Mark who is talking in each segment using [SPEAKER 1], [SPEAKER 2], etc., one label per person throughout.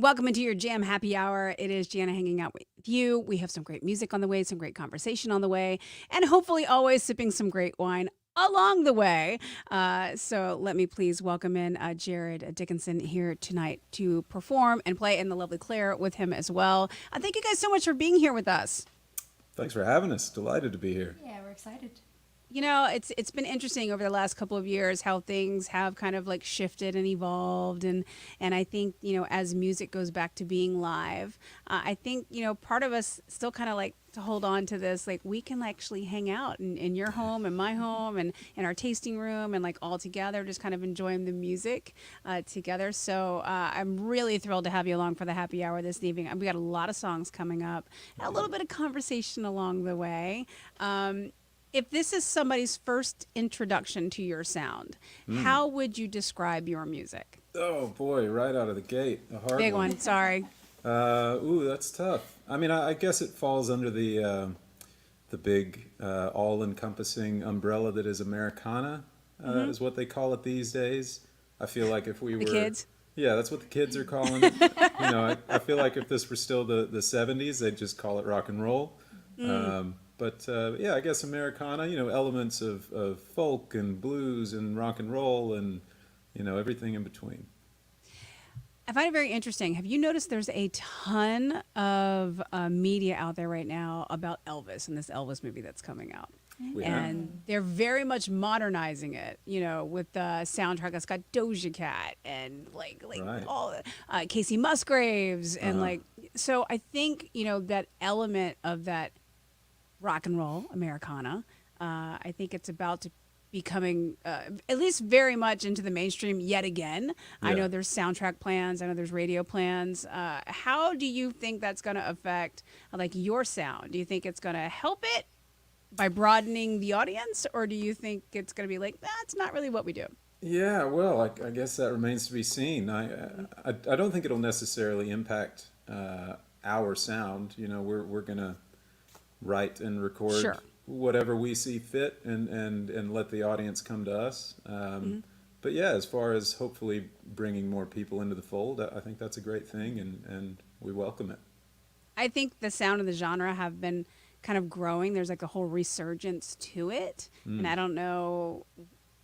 [SPEAKER 1] Welcome into your Jam Happy Hour. It is Jana hanging out with you. We have some great music on the way, some great conversation on the way, and hopefully always sipping some great wine along the way. So let me please welcome in Jarrod Dickenson here tonight to perform and play, and the lovely Claire with him as well. Thank you guys so much for being here with us.
[SPEAKER 2] Thanks for having us. Delighted to be here.
[SPEAKER 3] Yeah, we're excited.
[SPEAKER 1] You know, it's been interesting over the last couple of years how things have kind of like shifted and evolved, and I think, you know, as music goes back to being live, I think, you know, part of us still kind of like to hold on to this, like we can actually hang out in your home and my home and in our tasting room and like all together, just kind of enjoying the music together. So I'm really thrilled to have you along for the happy hour this evening. We got a lot of songs coming up, and a little bit of conversation along the way. If this is somebody's first introduction to your sound, how would you describe your music?
[SPEAKER 2] Oh boy, right out of the gate, a hard
[SPEAKER 1] Big one, sorry.
[SPEAKER 2] Ooh, that's tough. I mean, I guess it falls under the big, all-encompassing umbrella that is Americana, is what they call it these days. I feel like if we
[SPEAKER 1] The
[SPEAKER 2] were
[SPEAKER 1] kids?
[SPEAKER 2] yeah, that's what the kids are calling it. You know, I feel like if this were still the 70s, they'd just call it rock and roll. But yeah, I guess Americana, you know, elements of folk and blues and rock and roll and, you know, everything in between.
[SPEAKER 1] I find it very interesting. Have you noticed there's a ton of media out there right now about Elvis and this Elvis movie that's coming out?
[SPEAKER 2] We
[SPEAKER 1] And they're very much modernizing it, you know, with the soundtrack that's got Doja Cat and like
[SPEAKER 2] Right.
[SPEAKER 1] all Casey Musgraves and like, so I think, you know, that element of that rock and roll Americana, I think it's about to becoming at least very much into the mainstream yet again. I
[SPEAKER 2] Yeah.
[SPEAKER 1] know there's soundtrack plans, I know there's radio plans. How do you think that's going to affect like your sound? Do you think it's going to help it by broadening the audience, or do you think it's going to be like, that's not really what we do?
[SPEAKER 2] Yeah, well, I guess that remains to be seen. I don't think it'll necessarily impact our sound. You know, we're gonna write and record
[SPEAKER 1] Sure.
[SPEAKER 2] whatever we see fit and let the audience come to us. But yeah, as far as hopefully bringing more people into the fold, I think that's a great thing, and we welcome it.
[SPEAKER 1] I think the sound of the genre have been kind of growing. There's like a whole resurgence to it. And I don't know,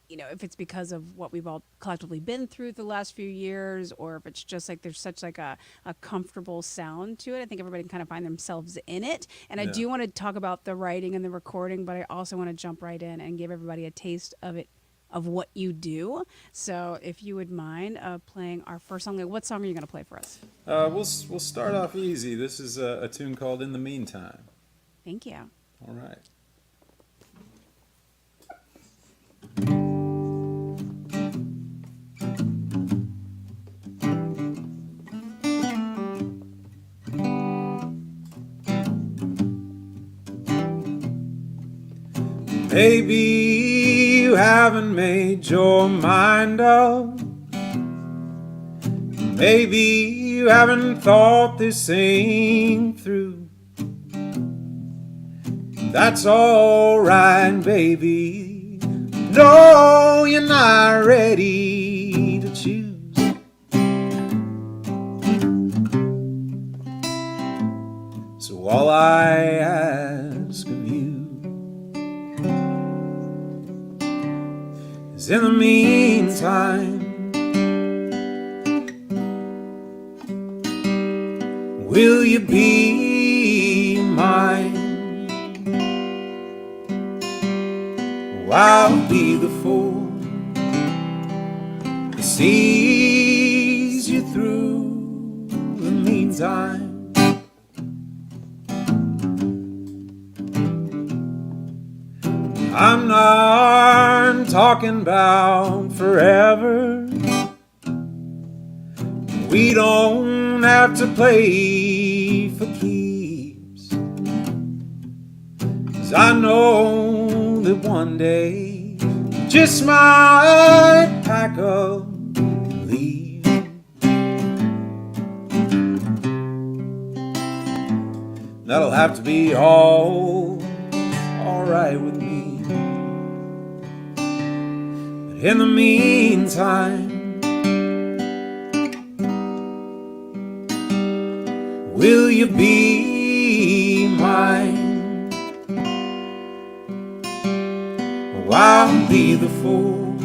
[SPEAKER 1] you know, if it's because of what we've all collectively been through the last few years, or if it's just like there's such like a comfortable sound to it. I think everybody can kind of find themselves in it. And I
[SPEAKER 2] Yeah.
[SPEAKER 1] do want to talk about the writing and the recording, but I also want to jump right in and give everybody a taste of it, of what you do. So if you would mind playing our first song, like, what song are you going to play for us?
[SPEAKER 2] We'll start off easy. This is a tune called "In the Meantime."
[SPEAKER 1] Thank you.
[SPEAKER 2] All right. Maybe you haven't made your mind up. Maybe you haven't thought this thing through. That's alright, baby. No, you're not ready to choose. So all I ask of you is, in the meantime, will you be mine? Oh, I'll be the fool that sees you through the meantime. I'm not talking about forever. We don't have to play for keeps, 'cause I know that one day you just might pack up and leave. That'll have to be all right with me. But in the meantime, you be mine? Oh, I'll be the fool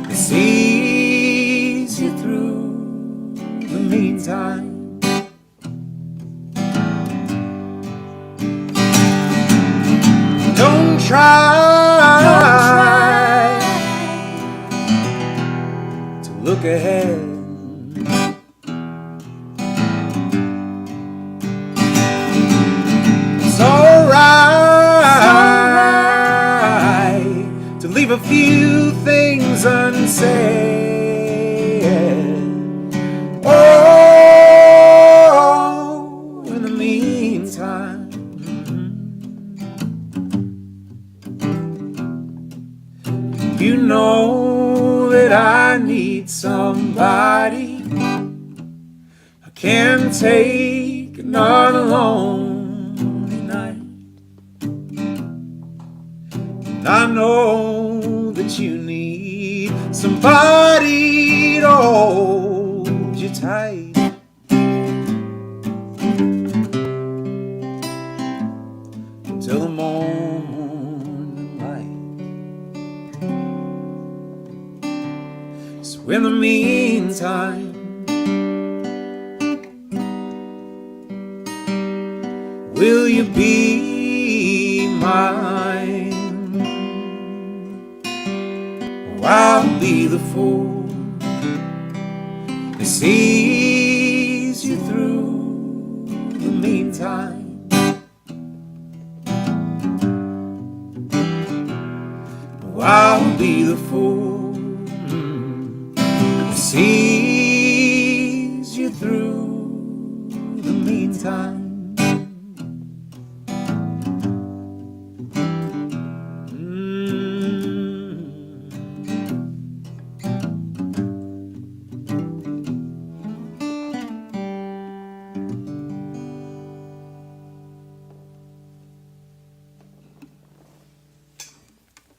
[SPEAKER 2] that sees you through the meantime. Don't try to look ahead. It's alright to leave a few things unsaid. Oh, in the meantime, you know that I need somebody. I can't take another lonely night. And I know that you need somebody to hold you tight. Until the morning light. So in the meantime, will you be mine? Oh, I'll be the fool that sees you through the meantime. Oh, I'll be the fool that sees you through the meantime.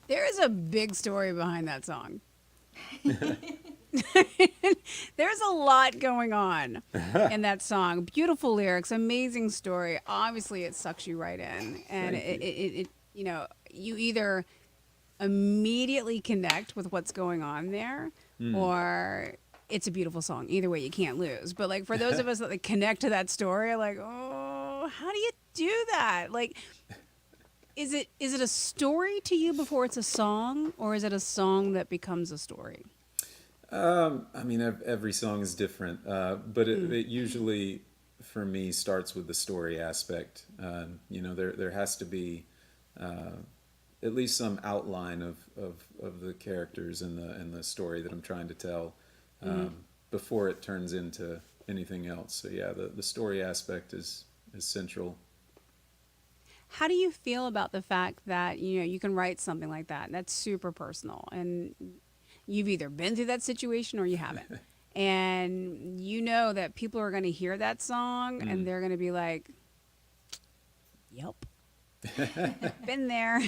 [SPEAKER 1] There is a big story behind that song. There's a lot going on in that song. Beautiful lyrics, amazing story. Obviously, it sucks you right in, and it you know, you either immediately connect with what's going on there, or it's a beautiful song. Either way, you can't lose. But like for those of us that like connect to that story, like, oh, how do you do that? Like, is it a story to you before it's a song, or is it a song that becomes a story?
[SPEAKER 2] I mean, every song is different, but it usually, for me, starts with the story aspect. You know, there has to be at least some outline of the characters and the story that I'm trying to tell before it turns into anything else. So yeah, the story aspect is central.
[SPEAKER 1] How do you feel about the fact that, you know, you can write something like that and that's super personal, and you've either been through that situation or you haven't, and you know that people are going to hear that song and they're going to be like, "Yep, been there,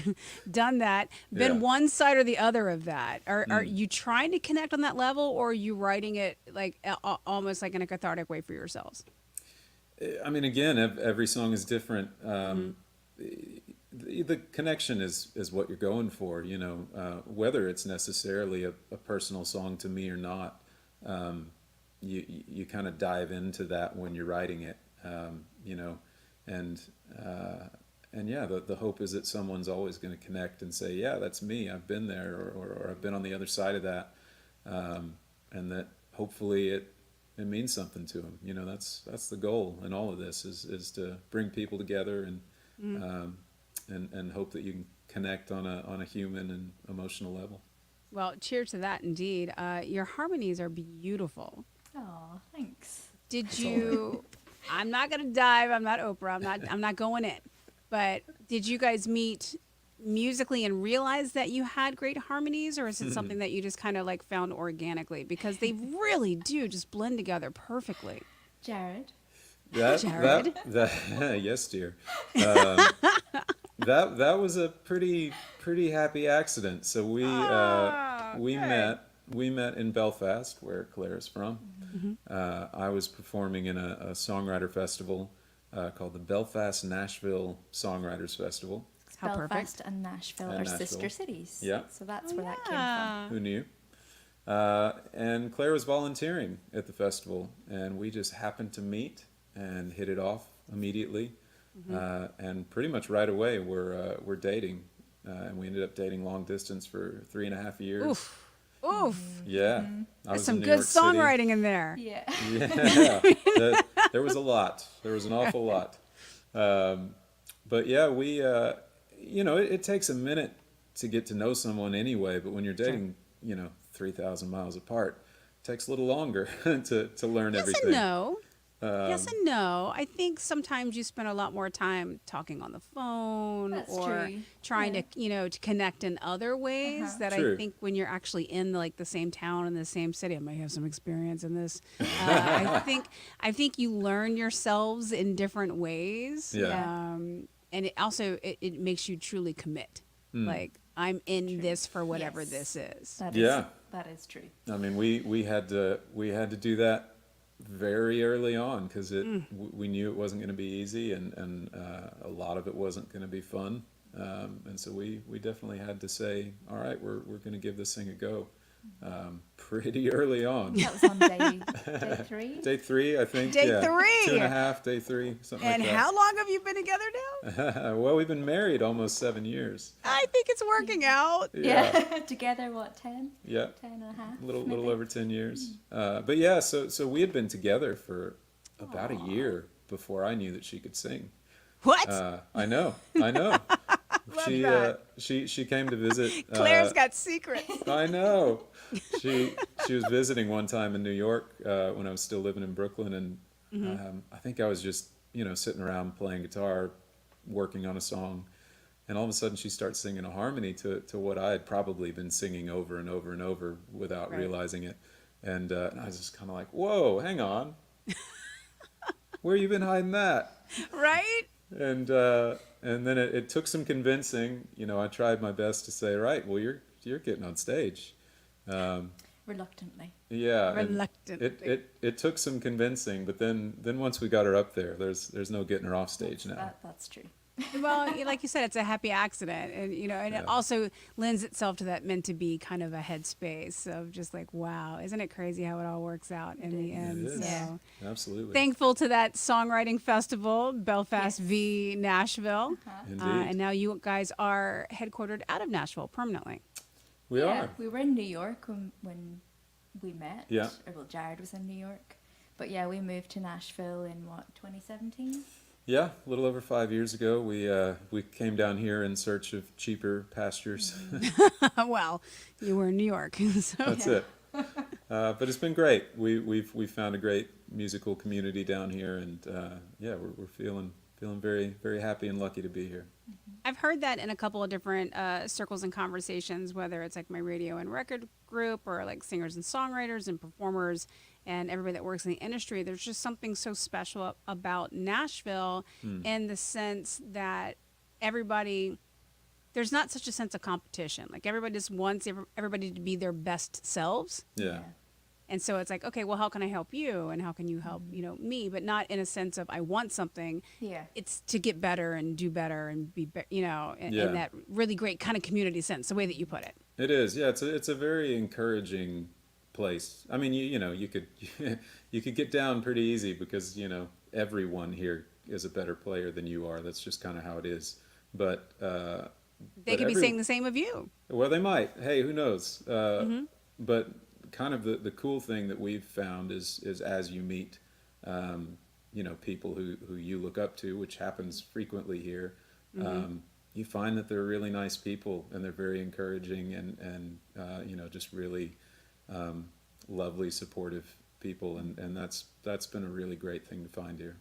[SPEAKER 1] done that, been
[SPEAKER 2] Yeah.
[SPEAKER 1] one side or the other of that." Are you trying to connect on that level, or are you writing it like almost like in a cathartic way for yourselves?
[SPEAKER 2] I mean, again, every song is different. The connection is what you're going for, you know, whether it's necessarily a personal song to me or not. You kind of dive into that when you're writing it, you know, and yeah, the hope is that someone's always going to connect and say, yeah, that's me. I've been there, or I've been on the other side of that, and that hopefully it means something to them. You know, that's the goal in all of this is to bring people together and hope that you can connect on a human and emotional level.
[SPEAKER 1] Well, cheers to that, indeed. Your harmonies are beautiful.
[SPEAKER 3] Oh, thanks.
[SPEAKER 1] Did you? I'm not gonna dive. I'm not Oprah. I'm not going in. But did you guys meet musically and realize that you had great harmonies, or is it something that you just kind of like found organically? Because they really do just blend together perfectly.
[SPEAKER 3] Jarrod.
[SPEAKER 1] Jarrod.
[SPEAKER 2] That yes, dear. That was a pretty happy accident. So we
[SPEAKER 1] Oh,
[SPEAKER 2] we
[SPEAKER 1] good.
[SPEAKER 2] met in Belfast, where Claire is from, I was performing in a songwriter festival called the Belfast Nashville Songwriters Festival.
[SPEAKER 1] How
[SPEAKER 3] Belfast
[SPEAKER 1] perfect.
[SPEAKER 3] and Nashville
[SPEAKER 2] And
[SPEAKER 3] are
[SPEAKER 2] Nashville.
[SPEAKER 3] sister cities.
[SPEAKER 2] Yeah.
[SPEAKER 3] So that's where that came from.
[SPEAKER 2] Who knew? And Claire was volunteering at the festival, and we just happened to meet and hit it off immediately. And pretty much right away, we're dating, and we ended up dating long distance for 3.5 years.
[SPEAKER 1] Oof. Oof.
[SPEAKER 2] Yeah, I
[SPEAKER 1] There's
[SPEAKER 2] was
[SPEAKER 1] some
[SPEAKER 2] in New
[SPEAKER 1] good
[SPEAKER 2] York City.
[SPEAKER 1] songwriting in there.
[SPEAKER 3] Yeah.
[SPEAKER 2] Yeah, there was a lot. There was an awful lot. But yeah, we, it takes a minute to get to know someone anyway. But when you're dating, 3,000 miles apart, it takes a little longer to learn
[SPEAKER 1] Yes
[SPEAKER 2] everything.
[SPEAKER 1] and no. Yes and no. I think sometimes you spend a lot more time talking on the phone
[SPEAKER 3] That's
[SPEAKER 1] or
[SPEAKER 3] true.
[SPEAKER 1] trying
[SPEAKER 3] Yeah.
[SPEAKER 1] to connect in other ways that
[SPEAKER 2] True.
[SPEAKER 1] I think when you're actually in the same town in the same city, I might have some experience in this. I think you learn yourselves in different ways.
[SPEAKER 2] Yeah.
[SPEAKER 1] And it also it makes you truly commit. Like I'm in this for whatever
[SPEAKER 3] Yes.
[SPEAKER 1] this is.
[SPEAKER 3] That is true.
[SPEAKER 2] I mean, we had to do that very early on because we knew it wasn't going to be easy, and a lot of it wasn't going to be fun, and so we definitely had to say, all right, we're going to give this thing a go, pretty early on.
[SPEAKER 3] That was on day 3.
[SPEAKER 2] Day 3, I think.
[SPEAKER 1] Day
[SPEAKER 2] yeah.
[SPEAKER 1] 3.
[SPEAKER 2] 2.5, day 3, something
[SPEAKER 1] And
[SPEAKER 2] like that.
[SPEAKER 1] how long have you been together now?
[SPEAKER 2] Well, we've been married almost 7 years.
[SPEAKER 1] I think it's working out.
[SPEAKER 3] Yeah. Together, what, 10?
[SPEAKER 2] Yeah.
[SPEAKER 3] 10 and a half?
[SPEAKER 2] A little
[SPEAKER 3] maybe?
[SPEAKER 2] over 10 years. But yeah, so we had been together for about a year before I knew that she could sing.
[SPEAKER 1] What?
[SPEAKER 2] I know. She
[SPEAKER 1] that.
[SPEAKER 2] she came to visit.
[SPEAKER 1] Claire's got secrets.
[SPEAKER 2] I know. She was visiting one time in New York when I was still living in Brooklyn, and I think I was just sitting around playing guitar, working on a song, and all of a sudden she starts singing a harmony to what I had probably been singing over and over and over without
[SPEAKER 1] Right.
[SPEAKER 2] realizing it, and I was just kind of like, "Whoa, hang on, where you been hiding that?"
[SPEAKER 1] Right?
[SPEAKER 2] And then it took some convincing. I tried my best to say, right, well, you're getting on stage.
[SPEAKER 3] Reluctantly.
[SPEAKER 2] Yeah. and
[SPEAKER 1] Reluctantly.
[SPEAKER 2] It took some convincing, but then once we got her up there, there's no getting her off stage now.
[SPEAKER 3] That's true.
[SPEAKER 1] Well, like you said, it's a happy accident, and and
[SPEAKER 2] Yeah.
[SPEAKER 1] it also lends itself to that meant to be kind of a headspace of just like, wow, isn't it crazy how it all works out in the
[SPEAKER 3] is.
[SPEAKER 1] end?
[SPEAKER 2] It is.
[SPEAKER 3] Yeah.
[SPEAKER 1] So
[SPEAKER 2] Absolutely.
[SPEAKER 1] thankful to that songwriting festival, Belfast
[SPEAKER 3] Yes.
[SPEAKER 1] v Nashville,
[SPEAKER 2] Indeed.
[SPEAKER 1] and now you guys are headquartered out of Nashville permanently.
[SPEAKER 2] We
[SPEAKER 3] Yeah,
[SPEAKER 2] are.
[SPEAKER 3] we were in New York when we met.
[SPEAKER 2] Yeah.
[SPEAKER 3] Well, Jarrod was in New York. But yeah, we moved to Nashville in 2017?
[SPEAKER 2] Yeah, a little over 5 years ago, we came down here in search of cheaper pastures.
[SPEAKER 1] Well, you were in New York, so
[SPEAKER 2] That's it. But it's been great. We've found a great musical community down here, and yeah, we're feeling very, very happy and lucky to be here.
[SPEAKER 1] I've heard that in a couple of different circles and conversations, whether it's like my radio and record group or like singers and songwriters and performers and everybody that works in the industry. There's just something so special about Nashville in the sense that there's not such a sense of competition. Like everybody just wants everybody to be their best selves.
[SPEAKER 2] Yeah.
[SPEAKER 1] And so it's like, okay, well, how can I help you? And how can you help, me? But not in a sense of I want something.
[SPEAKER 3] Yeah.
[SPEAKER 1] It's to get better and do better and be, in
[SPEAKER 2] Yeah.
[SPEAKER 1] that really great kind of community sense, the way that you put it.
[SPEAKER 2] It is. Yeah, it's a very encouraging place. I mean, you could you could get down pretty easy because everyone here is a better player than you are. That's just kind of how it is. But
[SPEAKER 1] They could be saying the same of you.
[SPEAKER 2] well, they might. Hey, who knows? But kind of the cool thing that we've found is as you meet, people who you look up to, which happens frequently here, you find that they're really nice people and they're very encouraging and just really lovely, supportive people, and that's been a really great thing to find here.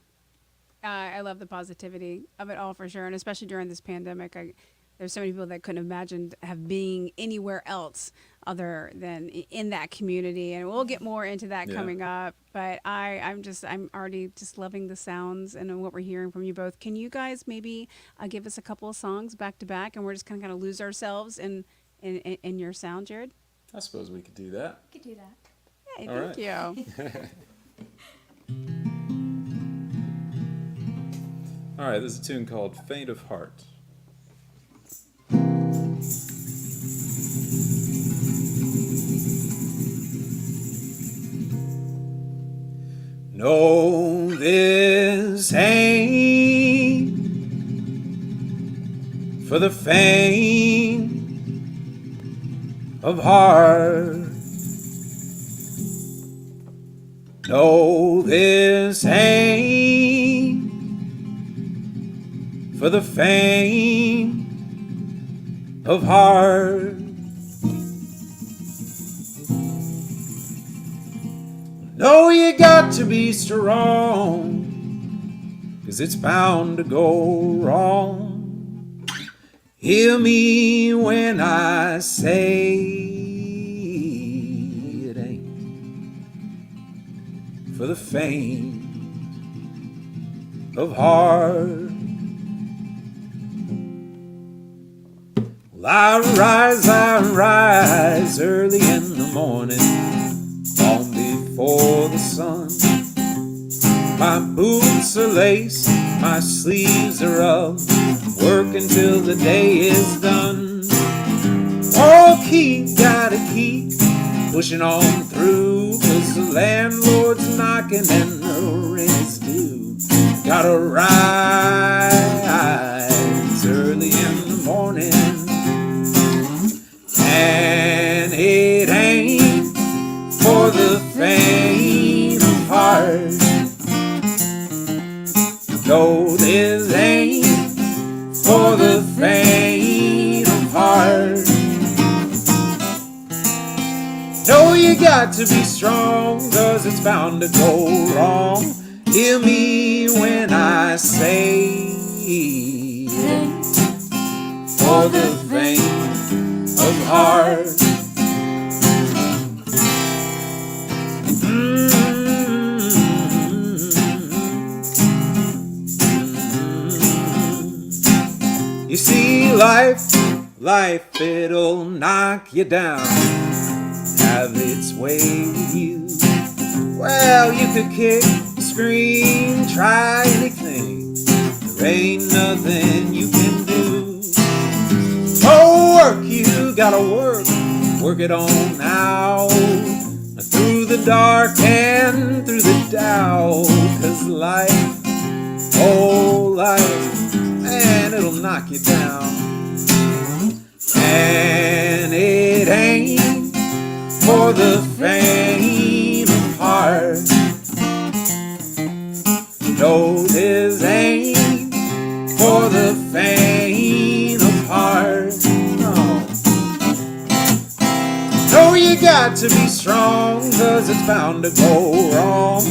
[SPEAKER 1] I love the positivity of it all for sure, and especially during this pandemic. There's so many people that couldn't have imagined being anywhere else other than in that community, and we'll get more into that
[SPEAKER 2] Yeah.
[SPEAKER 1] coming up. But I'm already just loving the sounds and what we're hearing from you both. Can you guys maybe give us a couple of songs back to back, and we're just kind of lose ourselves in your sound, Jarrod?
[SPEAKER 2] I suppose we could do that.
[SPEAKER 3] We could do that.
[SPEAKER 2] All
[SPEAKER 1] Thank
[SPEAKER 2] right.
[SPEAKER 1] you.
[SPEAKER 2] All right, this is a tune called Faint of Heart. No, this ain't for the faint of heart. No, this ain't for the faint of heart. No, you got to be strong, 'cause it's bound to go wrong. Hear me when I say it ain't for the faint of heart. Well, I rise early in the morning, long before the sun. My boots are laced, my sleeves are up, work until the day is done. Oh, gotta keep pushing on through, 'cause the landlord's knocking and the rent is due. Gotta rise early in the morning, and it ain't for the faint of heart. No, this ain't for the faint of heart. No, you got to be strong, 'cause it's bound to go wrong. Hear me when I say it ain't for the faint of heart. You see, life, it'll knock you down, have its way with you. Well, you could kick, scream, try anything, there ain't nothing you can do. Oh, work, you gotta work it on now, through the dark and through the doubt. 'Cause life, oh life, and it'll knock you down, and it ain't for the faint of heart. No, this ain't for the faint of heart. No, no, you got to be strong, 'cause it's bound to go wrong.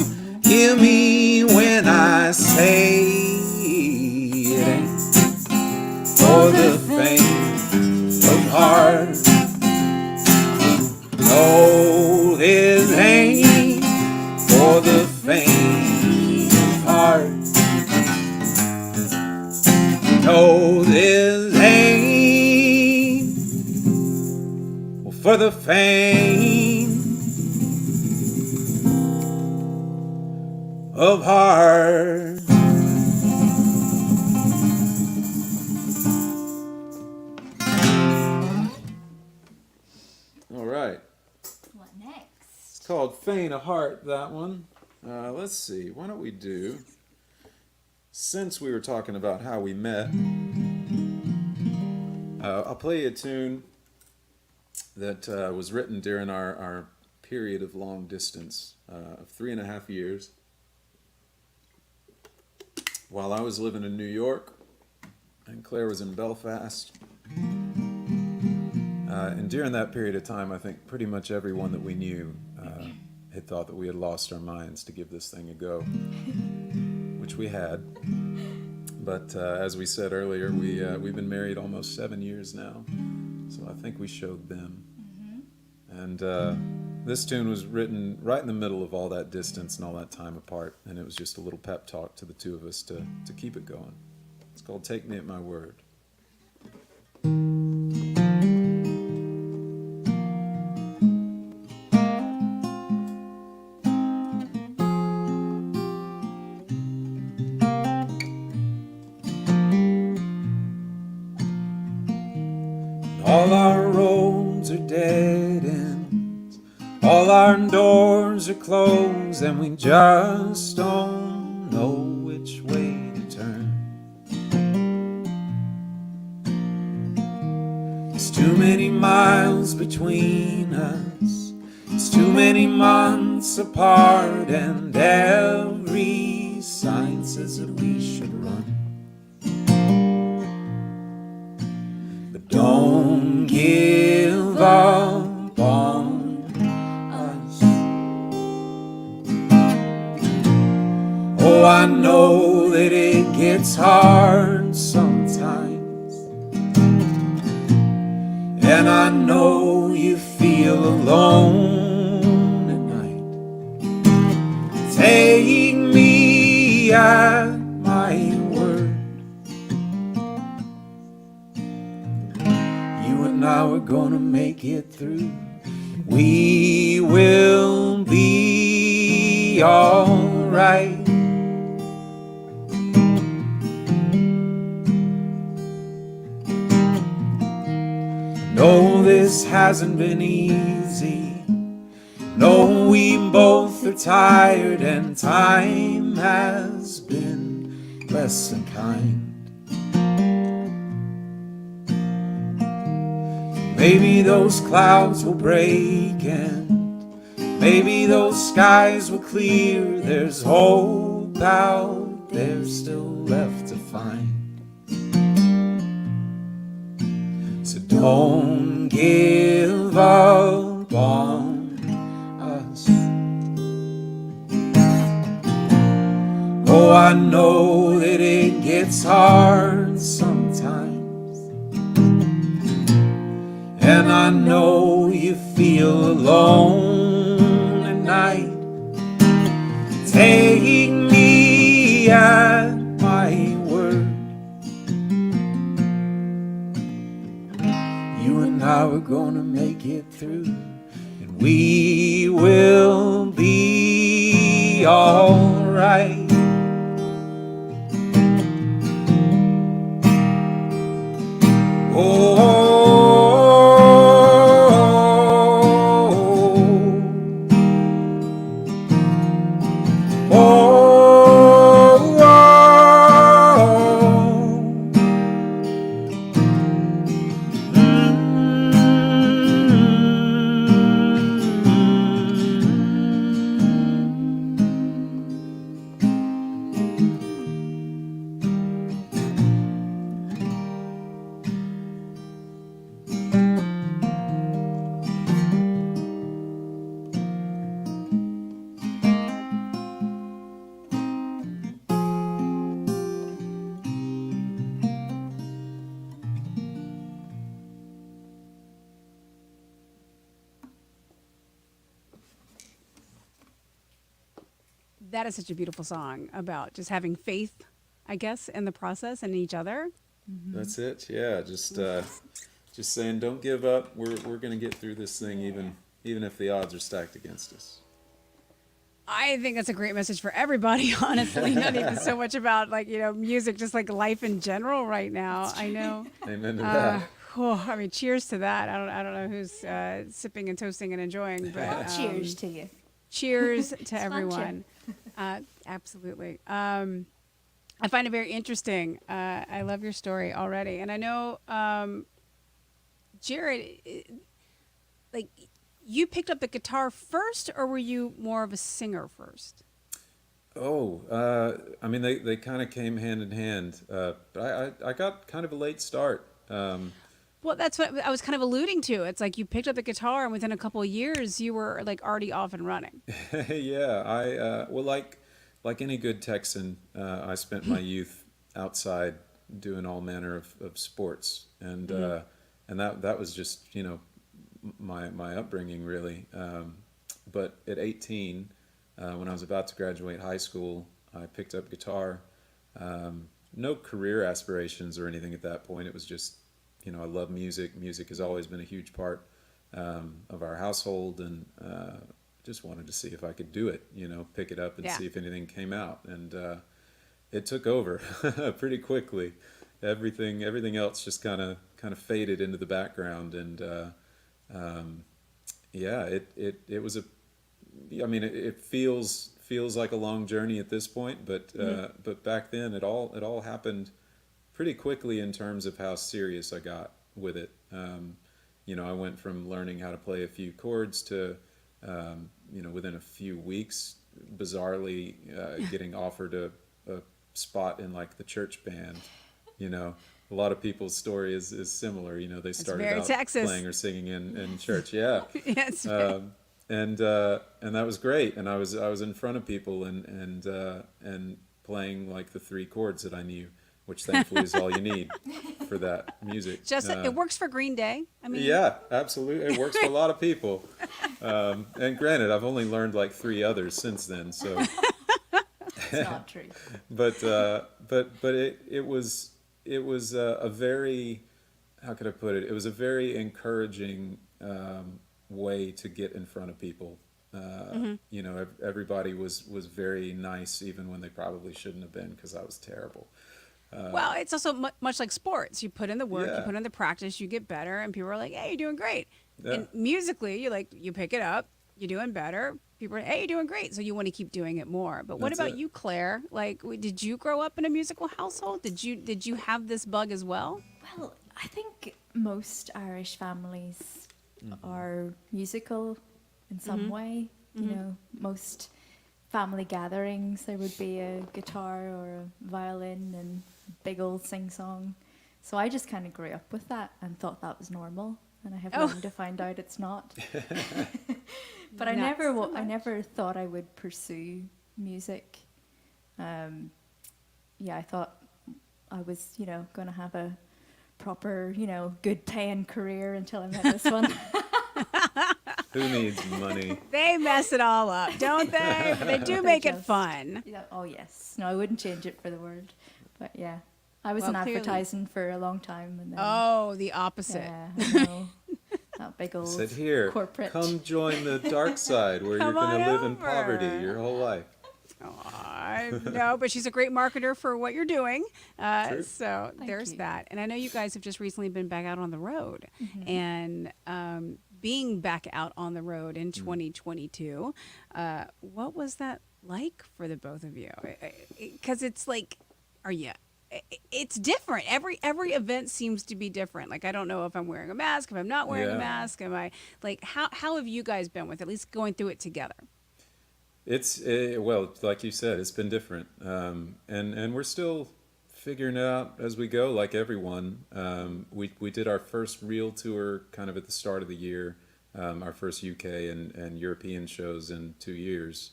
[SPEAKER 2] Hear me when I say it ain't for the faint of heart. No, this ain't for the faint of heart. No, this ain't for the faint of heart. All right.
[SPEAKER 3] What next?
[SPEAKER 2] It's called Faint of Heart, that one. Let's see, why don't we do, since we were talking about how we met, I'll play you a tune that was written during our period of long distance of 3.5 years, while I was living in New York and Claire was in Belfast. And during that period of time, I think pretty much everyone that we knew had thought that we had lost our minds to give this thing a go, which we had. But as we said earlier, we've been married almost 7 years now, so I think we showed them. And this tune was written right in the middle of all that distance and all that time apart, and it was just a little pep talk to the two of us to keep it going. It's called Take Me at My Word. All our roads are dead ends, all our doors are closed, and we just don't know which way to turn. There's too many miles between us, it's too many months apart, and every sign says that we should run. But don't give up on us. Oh, I know that it gets hard sometimes, and I know you feel alone at night. Take me at my word. You and I are gonna make it through. We will be alright. No, this hasn't been easy. No, we both are tired, and time has been less than kind. Maybe those clouds will break, and maybe those skies will clear. There's hope out there still left to find. So don't give up on us. Oh, I know that it gets hard sometimes, and I know you feel alone at night. Take me at my word. You and I are gonna make it through, and we will be alright.
[SPEAKER 1] That is such a beautiful song about just having faith, I guess, in the process and in each other.
[SPEAKER 2] That's it. Yeah, just saying, don't give up. We're gonna get through this thing, even if the odds are stacked against us.
[SPEAKER 1] I think that's a great message for everybody, honestly. Not even so much about music, just like life in general right now. I know.
[SPEAKER 2] Amen to that.
[SPEAKER 1] I mean, cheers to that. I don't know who's sipping and toasting and enjoying, but
[SPEAKER 3] Cheers to you.
[SPEAKER 1] cheers to everyone. Absolutely. I find it very interesting. I love your story already, and I know, Jarrod, like you picked up the guitar first, or were you more of a singer first?
[SPEAKER 2] I mean, they kind of came hand in hand. But I got kind of a late start.
[SPEAKER 1] Well, that's what I was kind of alluding to. It's like you picked up the guitar, and within a couple of years, you were like already off and running.
[SPEAKER 2] Yeah, well, like any good Texan, I spent my youth outside doing all manner of sports, and that was just my upbringing really. But at 18, when I was about to graduate high school, I picked up guitar. No career aspirations or anything at that point. It was just I love music. Music has always been a huge part of our household, and just wanted to see if I could do it, pick it up and see if anything came out. And it took over pretty quickly. Everything else just kind of kind of faded into the background, and yeah, it was a, I mean, it feels like a long journey at this point, but back then it all happened pretty quickly in terms of how serious I got with it. You know, I went from learning how to play a few chords to, you know, within a few weeks, bizarrely getting offered a spot in like the church band. You know, a lot of people's story is similar. You know, they started
[SPEAKER 1] very
[SPEAKER 2] out
[SPEAKER 1] Texas.
[SPEAKER 2] playing or singing in church. Yeah.
[SPEAKER 1] Yes.
[SPEAKER 2] And that was great. And I was in front of people and playing like the three chords that I knew, which thankfully is all you need for that music.
[SPEAKER 1] Just it works for Green Day. I mean,
[SPEAKER 2] Yeah, absolutely. It works for a lot of people. And granted, I've only learned like 3 others since then. So,
[SPEAKER 3] It's not true.
[SPEAKER 2] but it was a very, how could I put it? It was a very encouraging way to get in front of people. You know, everybody was very nice, even when they probably shouldn't have been, because I was terrible.
[SPEAKER 1] well, it's also much like sports. You put in the work,
[SPEAKER 2] Yeah.
[SPEAKER 1] you put in the practice, you get better, and people are like, "Hey, you're doing great."
[SPEAKER 2] Yeah.
[SPEAKER 1] And musically, you pick it up, you're doing better. People are, "Hey, you're doing great," so you want to keep doing it more. But what
[SPEAKER 2] That's
[SPEAKER 1] about
[SPEAKER 2] it.
[SPEAKER 1] you, Claire? Like, did you grow up in a musical household? Did you have this bug as well?
[SPEAKER 3] Well, I think most Irish families are musical in some way. You know, most family gatherings, there would be a guitar or a violin and big old sing-song. So I just kind of grew up with that and thought that was normal. And I have learned to find out it's not. But I
[SPEAKER 1] Not
[SPEAKER 3] never,
[SPEAKER 1] so
[SPEAKER 3] I
[SPEAKER 1] much.
[SPEAKER 3] never thought I would pursue music. Yeah, I thought I was, you know, going to have a proper, you know, good paying career until I met this one.
[SPEAKER 2] Who needs money?
[SPEAKER 1] They mess it all up, don't they? But they do
[SPEAKER 3] They
[SPEAKER 1] make it
[SPEAKER 3] just-
[SPEAKER 1] fun.
[SPEAKER 3] Yeah, oh yes. No, I wouldn't change it for the world. But yeah, I was
[SPEAKER 1] Well,
[SPEAKER 3] in
[SPEAKER 1] clearly-
[SPEAKER 3] advertising for a long time, and then
[SPEAKER 1] Oh, the opposite.
[SPEAKER 3] yeah, I know. That big old
[SPEAKER 2] Said here,
[SPEAKER 3] corporate.
[SPEAKER 2] come join the dark side where you're
[SPEAKER 1] Come
[SPEAKER 2] going to
[SPEAKER 1] on
[SPEAKER 2] live in
[SPEAKER 1] over.
[SPEAKER 2] poverty your whole life.
[SPEAKER 1] No, but she's a great marketer for what you're doing.
[SPEAKER 2] True.
[SPEAKER 1] So
[SPEAKER 3] Thank
[SPEAKER 1] there's
[SPEAKER 3] you.
[SPEAKER 1] that. And I know you guys have just recently been back out on the road. And being back out on the road in 2022, what was that like for the both of you? Because it's like, it's different. Every event seems to be different. Like, I don't know if I'm wearing a mask, if I'm not wearing a
[SPEAKER 2] Yeah.
[SPEAKER 1] mask. Am I like, how have you guys been with at least going through it together?
[SPEAKER 2] It's well, like you said, it's been different, and we're still figuring it out as we go, like everyone. We did our first real tour kind of at the start of the year, our first UK and European shows in 2 years,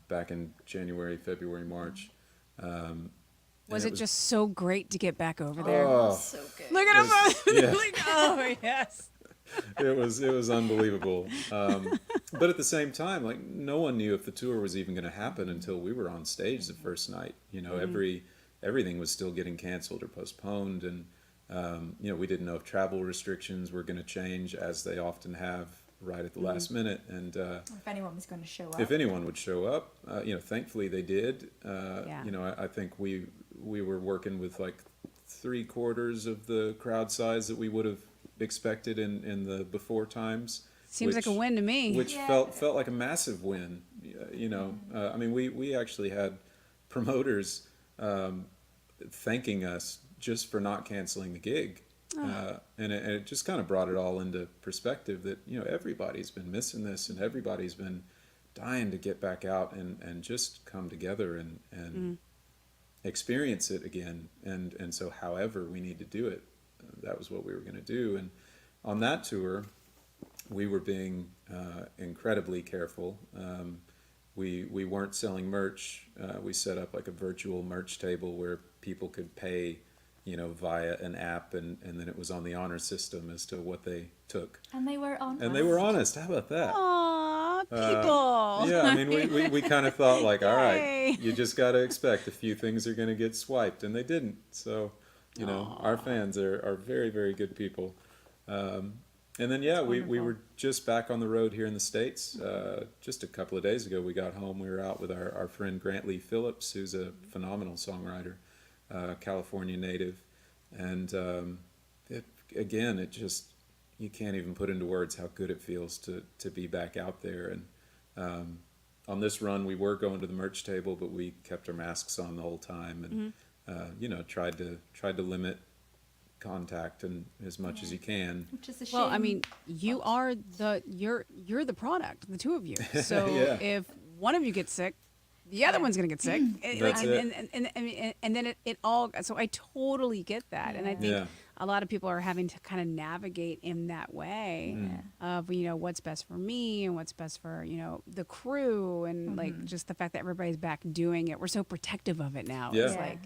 [SPEAKER 2] back in January, February, March.
[SPEAKER 1] Was
[SPEAKER 2] it
[SPEAKER 1] it
[SPEAKER 2] was-
[SPEAKER 1] just so great to get back over there?
[SPEAKER 2] Oh,
[SPEAKER 3] So good.
[SPEAKER 1] Look at him!
[SPEAKER 2] yeah.
[SPEAKER 1] Like, oh yes.
[SPEAKER 2] it was unbelievable. But at the same time, like, no one knew if the tour was even going to happen until we were on stage the first night. You know, everything was still getting canceled or postponed, and you know, we didn't know if travel restrictions were going to change, as they often have right at the last minute. And
[SPEAKER 3] If anyone was going to show up.
[SPEAKER 2] if anyone would show up, you know, thankfully they did.
[SPEAKER 1] Yeah.
[SPEAKER 2] You know, I think we were working with like 3/4 of the crowd size that we would have expected in the before times.
[SPEAKER 1] Seems like a win to me.
[SPEAKER 2] Which
[SPEAKER 3] Yeah.
[SPEAKER 2] felt like a massive win. You know, I mean, we actually had promoters thanking us just for not canceling the gig. And it just kind of brought it all into perspective that, you know, everybody's been missing this, and everybody's been dying to get back out and just come together and experience it again. And so however we need to do it, that was what we were going to do. And on that tour, we were being incredibly careful. We weren't selling merch. We set up like a virtual merch table where people could pay, you know, via an app, and then it was on the honor system as to what they took.
[SPEAKER 3] And they were honest.
[SPEAKER 2] And they were honest. How about that?
[SPEAKER 1] Aw, people.
[SPEAKER 2] Yeah, I mean, we kind of thought like, all
[SPEAKER 1] Yay.
[SPEAKER 2] right, you just got to expect a few things are going to get swiped, and they didn't. So, you know, our fans are very, very good people. And then, yeah, we
[SPEAKER 3] wonderful.
[SPEAKER 2] were just back on the road here in the States. Just a couple of days ago, we got home. We were out with our friend Grant Lee Phillips, who's a phenomenal songwriter, California native. And again, it just, you can't even put into words how good it feels to be back out there. And on this run, we were going to the merch table, but we kept our masks on the whole time, and tried to limit contact and as much as you can.
[SPEAKER 3] Which is a shame.
[SPEAKER 1] Well, I mean, you're the product, the two of you. So
[SPEAKER 2] Yeah.
[SPEAKER 1] if one of you gets sick, the other one's gonna get sick.
[SPEAKER 2] That's it.
[SPEAKER 1] And then it all. So I totally get that, and I think
[SPEAKER 2] Yeah.
[SPEAKER 1] a lot of people are having to kind of navigate in that way of what's best for me and what's best for the crew, and like just the fact that everybody's back doing it. We're so protective of it now.
[SPEAKER 2] Yeah.
[SPEAKER 1] It's like,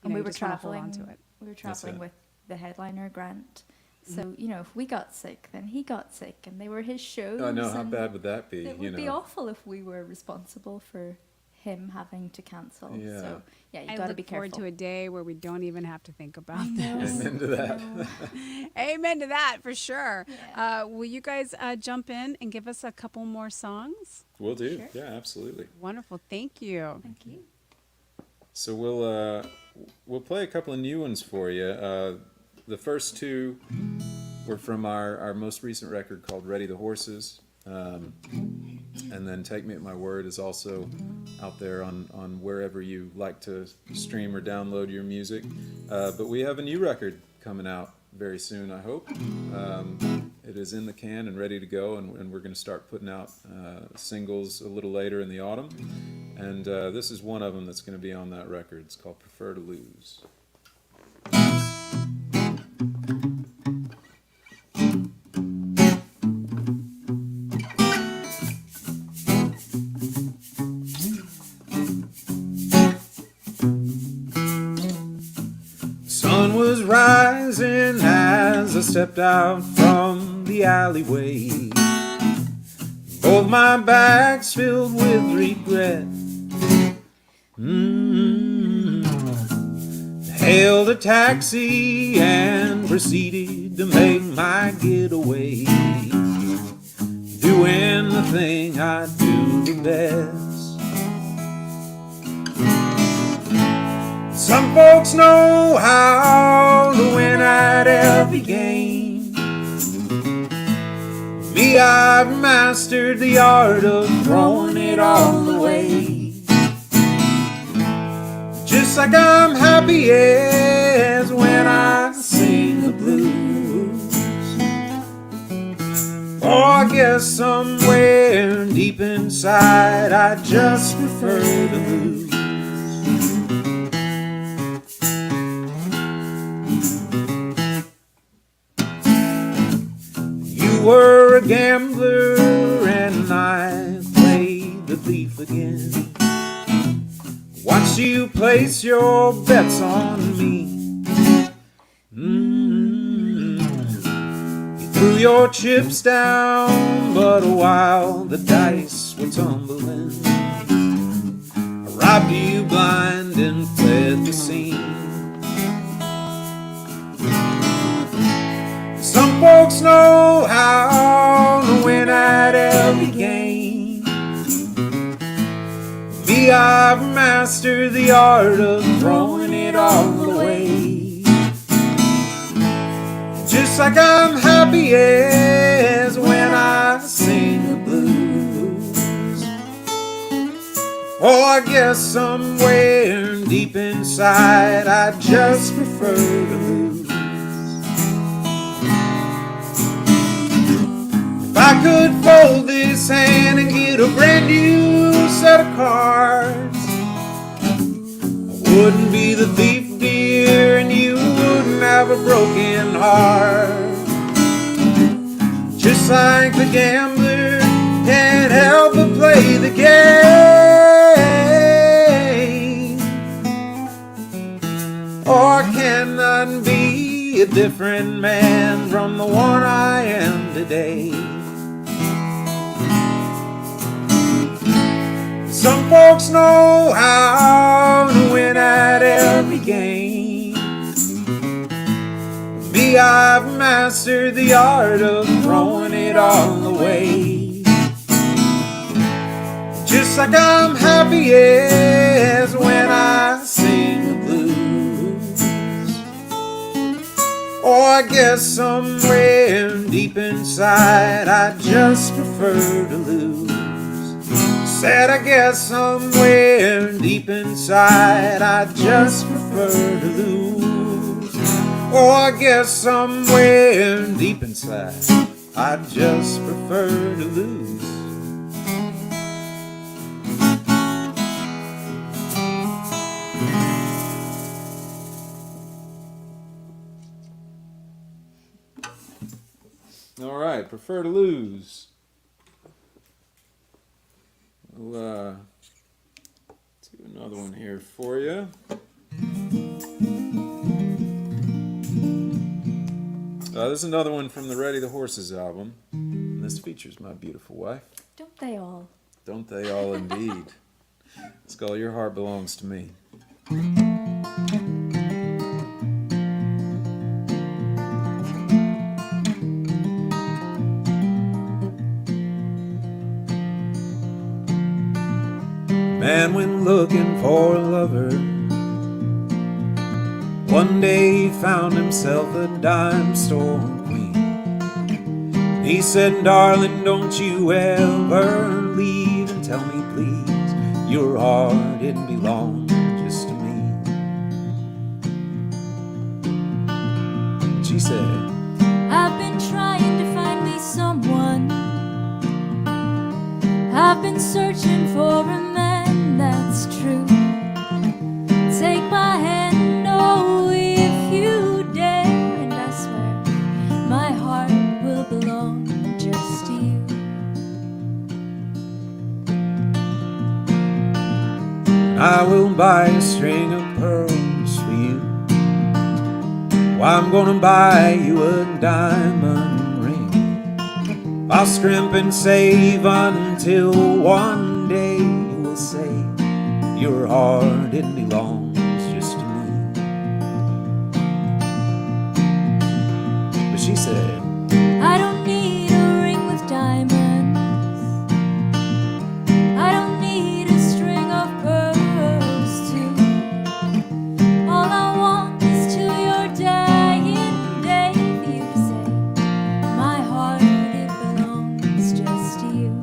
[SPEAKER 3] and we
[SPEAKER 1] you
[SPEAKER 3] were
[SPEAKER 1] just wanna hold
[SPEAKER 3] traveling.
[SPEAKER 1] on to it.
[SPEAKER 3] We were
[SPEAKER 2] That's
[SPEAKER 3] traveling
[SPEAKER 2] it.
[SPEAKER 3] with the headliner Grant. So if we got sick, then he got sick, and they were his shows.
[SPEAKER 2] I know, how
[SPEAKER 3] and
[SPEAKER 2] bad would that be?
[SPEAKER 3] It would be awful if we were responsible for him having to cancel.
[SPEAKER 2] Yeah.
[SPEAKER 3] So yeah, you
[SPEAKER 1] I
[SPEAKER 3] got to
[SPEAKER 1] look
[SPEAKER 3] be
[SPEAKER 1] forward
[SPEAKER 3] careful.
[SPEAKER 1] to a day where we don't even have to think about this.
[SPEAKER 2] Amen to that.
[SPEAKER 1] Amen to that, for sure.
[SPEAKER 3] Yeah.
[SPEAKER 1] Will you guys jump in and give us a couple more songs?
[SPEAKER 2] We'll do.
[SPEAKER 3] Sure.
[SPEAKER 2] Yeah, absolutely.
[SPEAKER 1] Wonderful. Thank you.
[SPEAKER 3] Thank you.
[SPEAKER 2] So we'll play a couple of new ones for you. The first two were from our most recent record called Ready the Horses. And then Take Me at My Word is also out there on wherever you like to stream or download your music. But we have a new record coming out very soon, I hope. It is in the can and ready to go, and we're going to start putting out singles a little later in the autumn. And this is one of them that's going to be on that record. It's called Prefer to Lose. Sun was rising as I stepped out from the alleyway. Both my bags filled with regret. Hailed a taxi and proceeded to make my getaway, doing the thing I do the best. Some folks know how to win at every game. Me, I've mastered the art of throwing it all away. Just like I'm happy as when I sing the blues. Oh, I guess somewhere deep inside I just prefer the blues. You were a gambler and I played the thief again. Watch you place your bets on me. You threw your chips down, but while the dice were tumbling, I robbed you blind and fled the scene. Some folks know how to win at every game. Me, I've mastered the art of throwing it all away. Just like I'm happy as when I sing the blues. Oh, I guess somewhere deep inside I just prefer to lose. If I could fold this hand and get a brand new set of cards, I wouldn't be the thief, dear, and you wouldn't have a broken heart. Just like the gambler can't help but play the game, or cannot be a different man from the one I am today. Some folks know how to win at every game. Me, I've mastered the art of throwing it all away. Just like I'm happy as when I sing the blues. Oh, I guess somewhere deep inside I just prefer to lose. Said I guess somewhere deep inside I just prefer to lose. Oh, I guess somewhere deep inside I just prefer to lose. All right, prefer to lose. We'll do another one here for you. This is another one from the Ready the Horses album. And this features my beautiful wife.
[SPEAKER 3] Don't they all?
[SPEAKER 2] Don't they all indeed? Skull, your heart belongs to me. Man went looking for a lover. One day he found himself a dime store queen. He said, darling, don't you ever leave, and tell me please, your heart didn't belong just to me. She said,
[SPEAKER 3] I've been trying to find me someone. I've been searching for a man that's true. Take my hand, oh, if you dare, and I swear my heart will belong just to you.
[SPEAKER 2] I will buy a string of pearls for you. Why, I'm gonna buy you a diamond ring. I'll scrimp and save until one day you will say your heart, it belongs just to me. But she said,
[SPEAKER 3] I don't need a ring with diamonds. I don't need a string of pearls too. All I want is till your dying day for you to say my heart, it belongs just to you.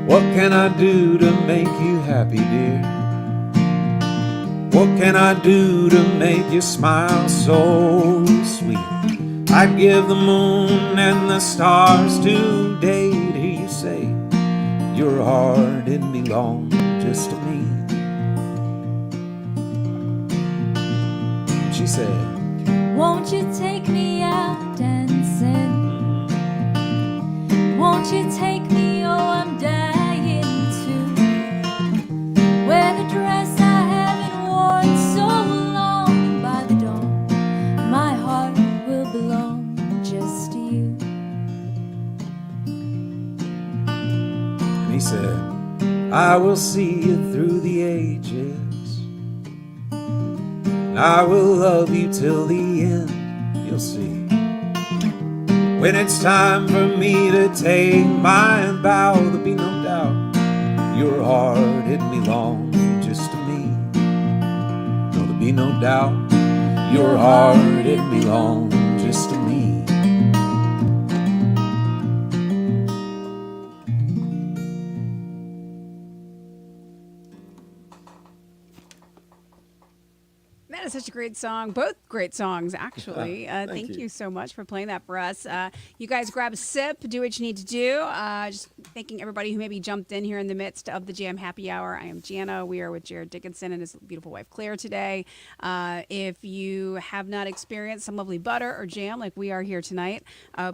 [SPEAKER 2] what can I do to make you happy, dear? What can I do to make you smile so sweet? I'd give the moon and the stars today to hear you say your heart didn't belong just to me. She said,
[SPEAKER 3] Won't you take me out dancing? Won't you take me, oh, I'm dying to wear the dress I haven't worn so long, and by the dawn my heart will belong just to you.
[SPEAKER 2] and he said, I will see you through the ages, and I will love you till the end, you'll see. When it's time for me to take my bow, there'll be no doubt your heart, it belongs just to me. No, there'll be no doubt your heart, it belongs just to me.
[SPEAKER 1] That is such a great song. Both great songs, actually. Thank
[SPEAKER 2] you.
[SPEAKER 1] you so much for playing that for us. You guys grab a sip, do what you need to do. Just thanking everybody who maybe jumped in here in the midst of the Jam Happy Hour. I am Jana. We are with Jarrod Dickenson and his beautiful wife, Claire, today. If you have not experienced some lovely butter or jam like we are here tonight,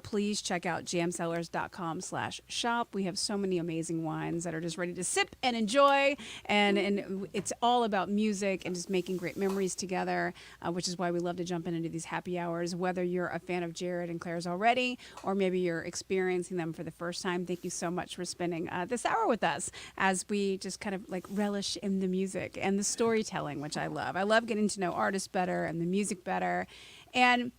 [SPEAKER 1] please check out jamcellars.com/shop. We have so many amazing wines that are just ready to sip and enjoy. And it's all about music and just making great memories together. together, which is why we love to jump into these happy hours, whether you're a fan of Jarrod and Claire's already, or maybe you're experiencing them for the first time. Thank you so much for spending this hour with us as we just kind of like relish in the music and the storytelling, which I love. I love getting to know artists better and the music better. And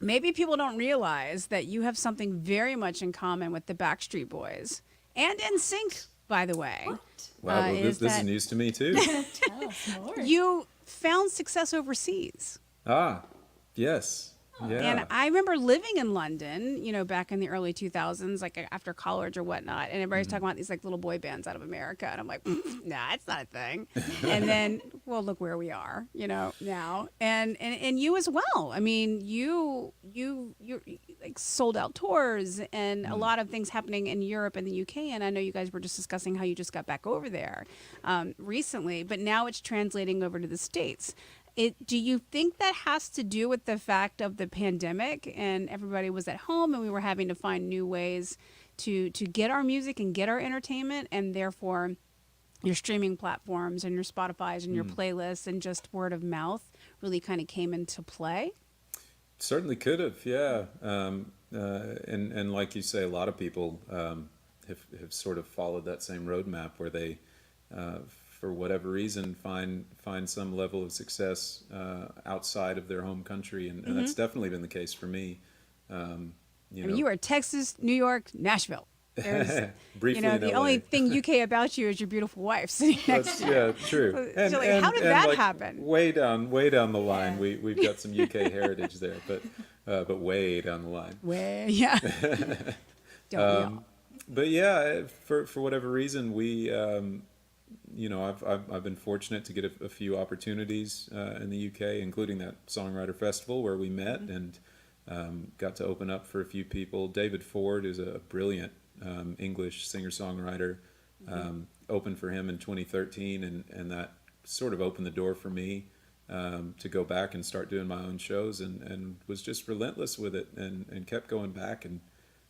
[SPEAKER 1] maybe people don't realize that you have something very much in common with the Backstreet Boys and NSYNC, by the way.
[SPEAKER 3] What?
[SPEAKER 2] Wow, well, this is news to me too.
[SPEAKER 3] Tell us more.
[SPEAKER 1] You found success overseas.
[SPEAKER 2] Yes. Yeah.
[SPEAKER 1] And I remember living in London, you know, back in the early 2000s, like after college or whatnot. And everybody's talking about these like little boy bands out of America. And I'm like, nah, it's not a thing. And then, well, look where we are, you know, now. And you as well. I mean, you like sold out tours and a lot of things happening in Europe and the UK. And I know you guys were just discussing how you just got back over there recently, but now it's translating over to the States. Do you think that has to do with the fact of the pandemic and everybody was at home and we were having to find new ways to get our music and get our entertainment, and therefore your streaming platforms and your Spotify's and your playlists and just word of mouth really kind of came into play?
[SPEAKER 2] Certainly could have, yeah. And like you say, a lot of people have sort of followed that same roadmap where they, for whatever reason, find some level of success outside of their home country, and that's definitely been the case for me.
[SPEAKER 1] You are Texas, New York, Nashville.
[SPEAKER 2] Briefly,
[SPEAKER 1] you know,
[SPEAKER 2] in
[SPEAKER 1] the
[SPEAKER 2] LA.
[SPEAKER 1] only thing UK about you is your beautiful wife sitting next to you.
[SPEAKER 2] Yeah, true.
[SPEAKER 1] So, like, how did that happen?
[SPEAKER 2] Way down the line, we've got some UK heritage there, but way down the line.
[SPEAKER 1] Yeah. Don't we all?
[SPEAKER 2] But yeah, for whatever reason, we, I've been fortunate to get a few opportunities in the UK, including that Songwriter Festival where we met and got to open up for a few people. David Ford is a brilliant English singer-songwriter. Opened for him in 2013, and that sort of opened the door for me to go back and start doing my own shows, and was just relentless with it and kept going back, and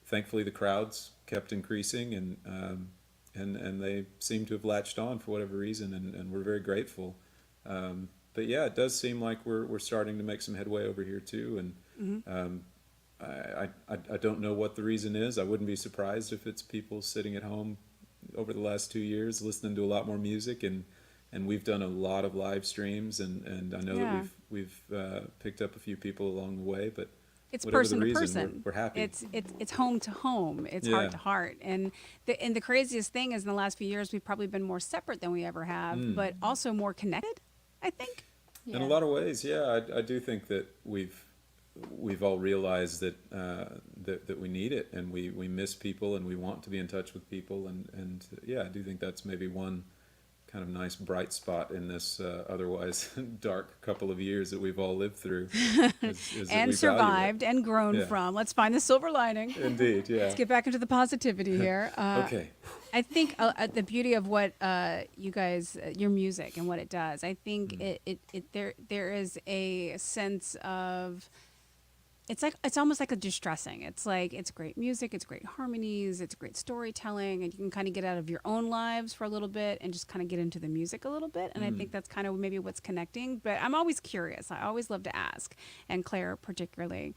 [SPEAKER 2] thankfully the crowds kept increasing, and they seem to have latched on for whatever reason, and we're very grateful. But yeah, it does seem like we're starting to make some headway over here too, and I don't know what the reason is. I wouldn't be surprised if it's people sitting at home over the last 2 years listening to a lot more music, and we've done a lot of live streams, and I know that we've picked up a few people along the way, but
[SPEAKER 1] it's
[SPEAKER 2] whatever
[SPEAKER 1] person
[SPEAKER 2] the
[SPEAKER 1] to
[SPEAKER 2] reason,
[SPEAKER 1] person.
[SPEAKER 2] we're happy.
[SPEAKER 1] It's home to home. It's heart to heart. And the craziest thing is in the last few years we've probably been more separate than we ever have, but also more connected, I think.
[SPEAKER 2] In a lot of ways, yeah. I do think that we've all realized that that we need it, and we miss people, and we want to be in touch with people, and yeah, I do think that's maybe one kind of nice bright spot in this otherwise dark couple of years that we've all lived through, is that
[SPEAKER 1] And
[SPEAKER 2] we value
[SPEAKER 1] survived
[SPEAKER 2] it.
[SPEAKER 1] and grown
[SPEAKER 2] Yeah.
[SPEAKER 1] from. Let's find the silver lining.
[SPEAKER 2] Indeed, yeah.
[SPEAKER 1] Let's get back into the positivity here.
[SPEAKER 2] Okay.
[SPEAKER 1] I think the beauty of what you guys, your music and what it does, I think there is a sense of, it's almost like a distressing. It's like, it's great music, it's great harmonies, it's great storytelling, and you can kind of get out of your own lives for a little bit and just kind of get into the music a little bit. And I think that's kind of maybe what's connecting. But I'm always curious. I always love to ask, and Claire particularly,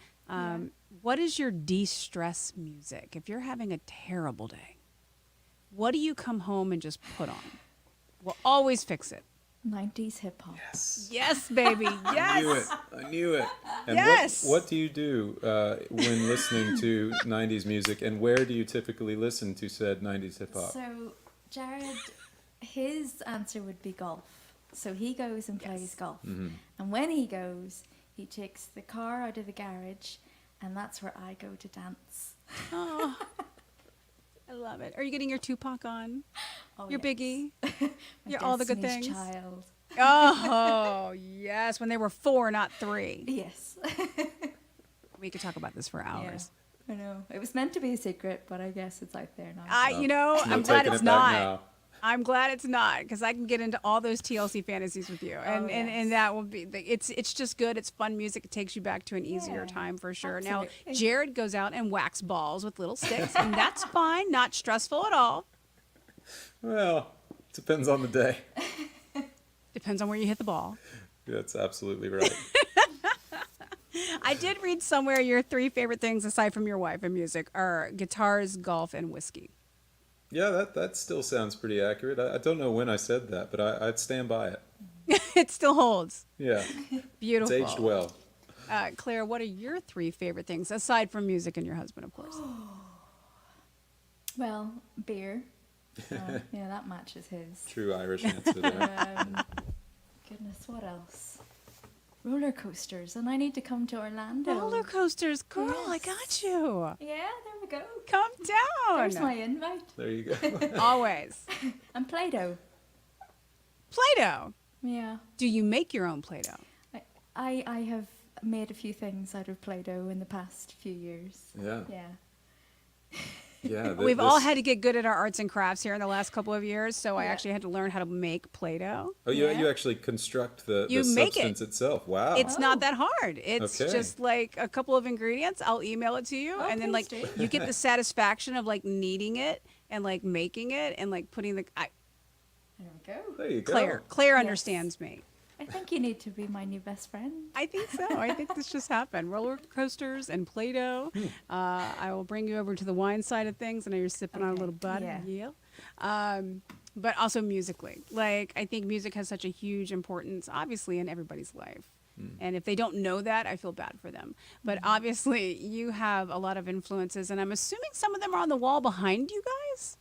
[SPEAKER 1] what is your de-stress music? If you're having a terrible day, what do you come home and just put on? We'll always fix it.
[SPEAKER 3] 90s hip hop.
[SPEAKER 1] Yes, baby. Yes.
[SPEAKER 2] I knew it. And
[SPEAKER 1] Yes.
[SPEAKER 2] what do you do when listening to 90s music, and where do you typically listen to said 90s hip hop?
[SPEAKER 3] So, Jarrod, his answer would be golf. So he goes and plays golf.
[SPEAKER 2] Mm-hmm.
[SPEAKER 3] And when he goes, he takes the car out of the garage, and that's where I go to dance.
[SPEAKER 1] Oh, I love it. Are you getting your Tupac on?
[SPEAKER 3] Oh,
[SPEAKER 1] Your
[SPEAKER 3] yes.
[SPEAKER 1] Biggie?
[SPEAKER 3] My
[SPEAKER 1] You're all the good
[SPEAKER 3] Destiny's
[SPEAKER 1] things?
[SPEAKER 3] Child.
[SPEAKER 1] Oh, yes. When they were 4, not 3.
[SPEAKER 3] Yes.
[SPEAKER 1] We could talk about this for hours.
[SPEAKER 3] I know. It was meant to be a secret, but I guess it's out there now.
[SPEAKER 1] I'm
[SPEAKER 2] No
[SPEAKER 1] glad
[SPEAKER 2] taking
[SPEAKER 1] it's
[SPEAKER 2] it back
[SPEAKER 1] not.
[SPEAKER 2] now.
[SPEAKER 1] I'm glad it's not, because I can get into all those TLC fantasies with you, and
[SPEAKER 3] yes.
[SPEAKER 1] and that will be. It's just good. It's fun music. It takes you back to an easier
[SPEAKER 3] Yeah,
[SPEAKER 1] time for sure.
[SPEAKER 3] absolutely.
[SPEAKER 1] Now, Jarrod goes out and whacks balls with little sticks, and that's fine. Not stressful at all.
[SPEAKER 2] Well, depends on the day.
[SPEAKER 1] Depends on where you hit the ball.
[SPEAKER 2] That's absolutely right.
[SPEAKER 1] I did read somewhere your 3 favorite things aside from your wife and music are guitars, golf, and whiskey.
[SPEAKER 2] Yeah, that still sounds pretty accurate. I don't know when I said that, but I'd stand by it.
[SPEAKER 1] It still holds.
[SPEAKER 2] Yeah,
[SPEAKER 1] Beautiful.
[SPEAKER 2] it's aged well.
[SPEAKER 1] Claire, what are your 3 favorite things aside from music and your husband, of course?
[SPEAKER 3] Well, beer. Yeah, that matches his.
[SPEAKER 2] True Irish answer there.
[SPEAKER 3] Goodness, what else? Roller coasters, and I need to come to Orlando.
[SPEAKER 1] Roller coasters, girl, I
[SPEAKER 3] Yes.
[SPEAKER 1] got you.
[SPEAKER 3] Yeah, there we go.
[SPEAKER 1] Come down.
[SPEAKER 3] There's my invite.
[SPEAKER 2] There you go.
[SPEAKER 1] Always.
[SPEAKER 3] And Play-Doh.
[SPEAKER 1] Play-Doh.
[SPEAKER 3] Yeah.
[SPEAKER 1] Do you make your own Play-Doh?
[SPEAKER 3] I have made a few things out of Play-Doh in the past few years.
[SPEAKER 2] Yeah,
[SPEAKER 3] Yeah.
[SPEAKER 2] yeah.
[SPEAKER 1] We've all had to get good at our arts and crafts here in the last couple of years, so I
[SPEAKER 3] Yeah.
[SPEAKER 1] actually had to learn how to make Play-Doh.
[SPEAKER 2] Oh, you
[SPEAKER 3] Yeah.
[SPEAKER 2] you actually construct the
[SPEAKER 1] You make it.
[SPEAKER 2] substance itself. Wow.
[SPEAKER 1] It's not that hard. It's
[SPEAKER 2] Okay.
[SPEAKER 1] just like a couple of ingredients. I'll email it to you,
[SPEAKER 3] Oh,
[SPEAKER 1] and then like
[SPEAKER 3] please do.
[SPEAKER 1] you get the satisfaction of like kneading it and like making it and like putting the.
[SPEAKER 3] There we go.
[SPEAKER 2] There you go.
[SPEAKER 1] Claire
[SPEAKER 3] Yes.
[SPEAKER 1] understands me.
[SPEAKER 3] I think you need to be my new best friend.
[SPEAKER 1] I think so. I think this just happened. Roller coasters and Play-Doh. I will bring you over to the wine side of things. I know you're sipping on a
[SPEAKER 3] Okay,
[SPEAKER 1] little butter.
[SPEAKER 3] yeah.
[SPEAKER 1] But also musically. Like, I think music has such a huge importance, obviously, in everybody's life. And if they don't know that, I feel bad for them. But obviously, you have a lot of influences, and I'm assuming some of them are on the wall behind you guys.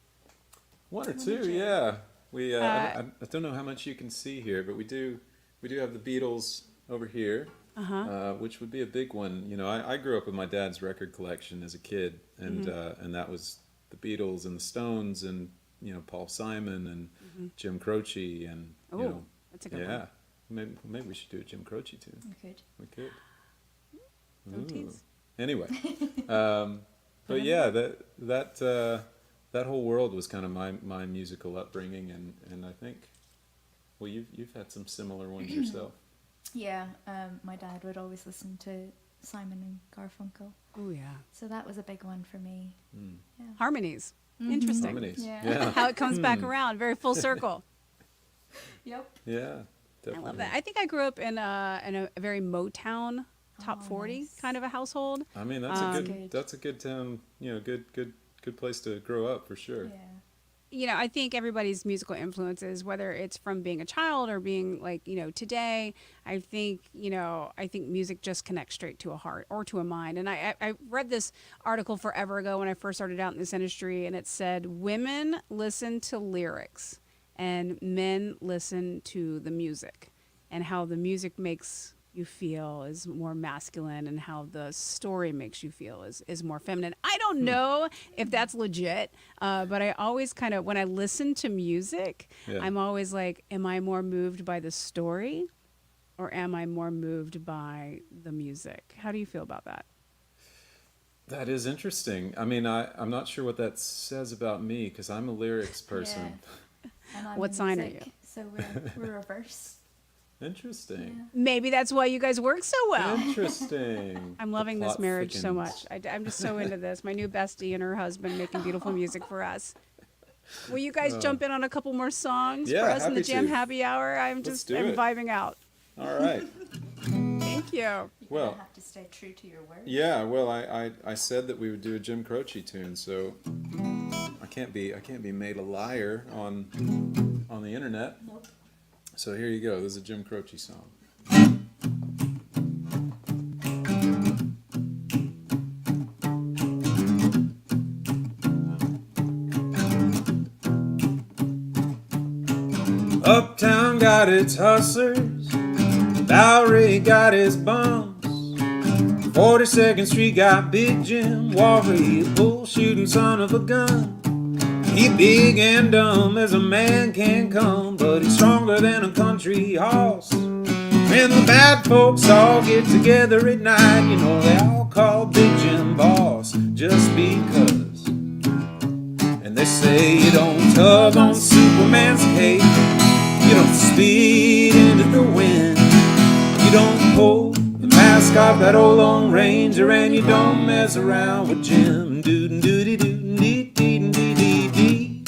[SPEAKER 2] One or two, yeah. We I don't know how much you can see here, but we do have the Beatles over here, which would be a big one. You know, I grew up with my dad's record collection as a kid, and that was the Beatles and the Stones and Paul Simon and Jim Croce and
[SPEAKER 1] Oh, that's a good
[SPEAKER 2] yeah.
[SPEAKER 1] one.
[SPEAKER 2] Maybe we should do a Jim Croce tune.
[SPEAKER 3] We could.
[SPEAKER 2] We could.
[SPEAKER 1] Don't
[SPEAKER 2] Ooh.
[SPEAKER 1] tease.
[SPEAKER 2] Anyway, but yeah, that whole world was kind of my musical upbringing, and I think, well, you've had some similar ones yourself.
[SPEAKER 3] Yeah, my dad would always listen to Simon and Garfunkel,
[SPEAKER 1] Oh, yeah.
[SPEAKER 3] so that was a big one for me. Yeah.
[SPEAKER 1] Harmonies. Interesting.
[SPEAKER 2] Harmonies.
[SPEAKER 3] Yeah.
[SPEAKER 1] How it comes back around. Very full circle.
[SPEAKER 3] Yep.
[SPEAKER 2] Yeah,
[SPEAKER 1] I
[SPEAKER 2] definitely.
[SPEAKER 1] love that. I think I grew up in a very Motown top 40
[SPEAKER 3] nice.
[SPEAKER 1] kind of a household.
[SPEAKER 2] I mean, that's
[SPEAKER 3] Good.
[SPEAKER 2] that's a good town. Good place to grow up for sure.
[SPEAKER 3] Yeah.
[SPEAKER 1] I think everybody's musical influences, whether it's from being a child or being like, today, I think music just connects straight to a heart or to a mind. And I read this article forever ago when I first started out in this industry, and it said women listen to lyrics and men listen to the music, and how the music makes you feel is more masculine and how the story makes you feel is more feminine. I don't know if that's legit, but I always kind of, when I listen to music,
[SPEAKER 2] Yeah.
[SPEAKER 1] I'm always like, am I more moved by the story or am I more moved by the music? How do you feel about that?
[SPEAKER 2] That is interesting. I mean, I'm not sure what that says about me because I'm a lyrics person.
[SPEAKER 3] And I'm
[SPEAKER 1] What
[SPEAKER 3] in
[SPEAKER 1] sign are
[SPEAKER 3] music,
[SPEAKER 1] you?
[SPEAKER 3] So we're reverse.
[SPEAKER 2] Interesting.
[SPEAKER 3] Yeah.
[SPEAKER 1] Maybe that's why you guys work so well.
[SPEAKER 2] Interesting.
[SPEAKER 1] I'm
[SPEAKER 2] The
[SPEAKER 1] loving this
[SPEAKER 2] plot
[SPEAKER 1] marriage so
[SPEAKER 2] thickens.
[SPEAKER 1] much. I'm just so into this. My new bestie and her husband making beautiful music for us. Will you guys jump in on a couple more songs for
[SPEAKER 2] Yeah,
[SPEAKER 1] us in the
[SPEAKER 2] happy
[SPEAKER 1] Jam
[SPEAKER 2] to.
[SPEAKER 1] Happy Hour? I'm
[SPEAKER 2] Let's
[SPEAKER 1] just
[SPEAKER 2] do
[SPEAKER 1] I'm
[SPEAKER 2] it.
[SPEAKER 1] vibing out.
[SPEAKER 2] All right.
[SPEAKER 1] Thank you.
[SPEAKER 3] You
[SPEAKER 2] Well-
[SPEAKER 3] have to stay true to your word.
[SPEAKER 2] Yeah. Well, I said that we would do a Jim Croce tune, so I can't be made a liar on the internet.
[SPEAKER 3] Nope.
[SPEAKER 2] So here you go. This is a Jim Croce song. Uptown got its hustlers, Bowery got his bums, 42nd Street got Big Jim Walker, he a bull shooting son of a gun. He big and dumb as a man can come, but he's stronger than a country horse. When the bad folks all get together at night, you know they all call Big Jim boss just because. And they say you don't tug on Superman's cape, you don't speed into the wind, you don't pull the mask off that old Lone Ranger, and you don't mess around with Jim. Doo doo doo doo dee dee dee dee dee.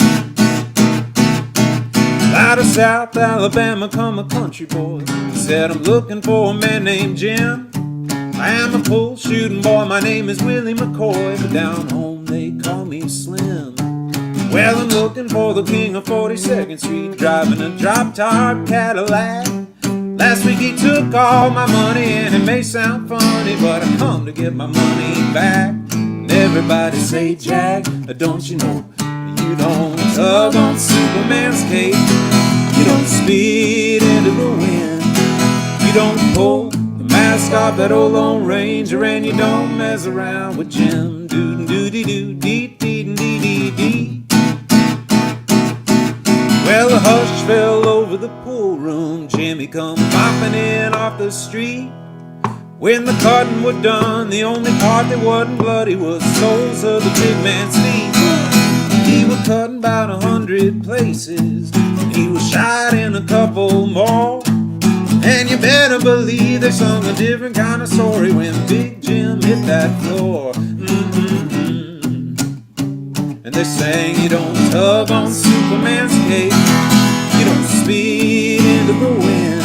[SPEAKER 2] About a South Alabama come a country boy. He said, I'm looking for a man named Jim. I am a pole shooting boy, my name is Willie McCoy, but down home they call me Slim. Well, I'm looking for the king of 42nd Street, driving a drop-top Cadillac. Last week he took all my money, and it may sound funny, but I come to get my money back. And everybody say, Jack, don't you know, you don't tug on Superman's cape, you don't speed into the wind, you don't pull the mask off that old Lone Ranger, and you don't mess around with Jim. Do-do-do-dee-dee-dee-dee-dee. Well, a hush fell over the pool room. Jimmy come popping in off the street. When the cutting was done, the only part that wasn't bloody was the soles of the big man's feet. He was cutting about 100 places, and he was shot in a couple more. And you better believe they sung a different kind of story when Big Jim hit that floor. And they sang, you don't tug on Superman's cape, you don't speed into the wind,